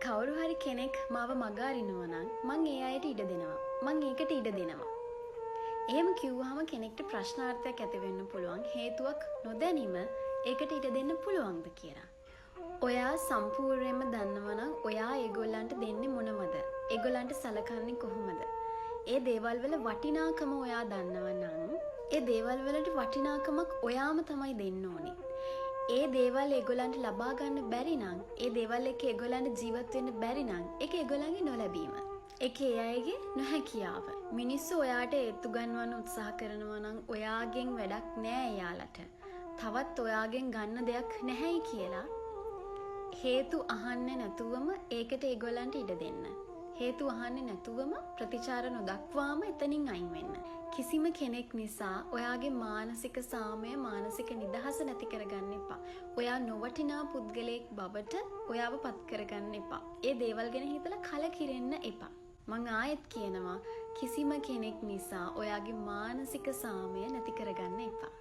කවුරු හරි කෙනෙක් මාව මග අරිනවා නම් මං ඒ අයට ඉඩ දෙනවා. මං ඒකට ඉඩ දෙනවා. එහෙම කිව්වහම කෙනෙක්ට ප්‍රශ්නාර්ථයක් ඇති වෙන්න පුළුවන්. හේතුවක් නොදැනීම ඒකට ඉඩ දෙන්න පුළුවන්ද කියලා. ඔයා සම්පූර්ණයෙන්ම දන්නවා නම් ඔයා ඒගොල්ලන්ට දෙන්නේ මොනවද? ඒගොල්ලන්ට සලකන්නේ කොහොමද? ඒ දේවල් වල වටිනාකම ඔයා දන්නවා නම් ඒ දේවල් වලට වටිනාකමක් ඔයාම තමයි දෙන්න ඕනේ. ඒ දේවල් ඒගොල්ලන්ට ලබා ගන්න බැරි නම්, ඒ දේවල් එක්ක ඒගොල්ලන්ට ජීවත් වෙන්න බැරි නම්, ඒක ඒගොල්ලන්ගේ නොලැබීම. ඒක ඒ අයගේ නොහැකියාව. මිනිස්සු ඔයාට ඒත්තු ගන්නවන්න උත්සාහ කරනවා නම් ඔයාගෙන් වැඩක් නෑ එයාලට. තවත් ඔයාගෙන් ගන්න දෙයක් නැහැයි කියලා හේතු අහන්නේ නැතුවම ඒකට ඒගොල්ලන්ට ඉඩ දෙන්න. හේතු අහන්නේ නැතුවම ප්‍රතිචාර නොදක්වාම එතනින් අයින් වෙන්න. කිසිම කෙනෙක් නිසා ඔයාගේ මානසික සාමය, මානසික නිදහස නැති කරගන්න එපා. ඔයා නොවටිනා පුද්ගලයෙක් බවට ඔයාව පත් කරගන්න එපා. ඒ දේවල් ගැන හිතලා කලකිරෙන්න එපා. මං ආයෙත් කියනවා කිසිම කෙනෙක් නිසා ඔයාගේ මානසික සාමය නැති කරගන්න එපා.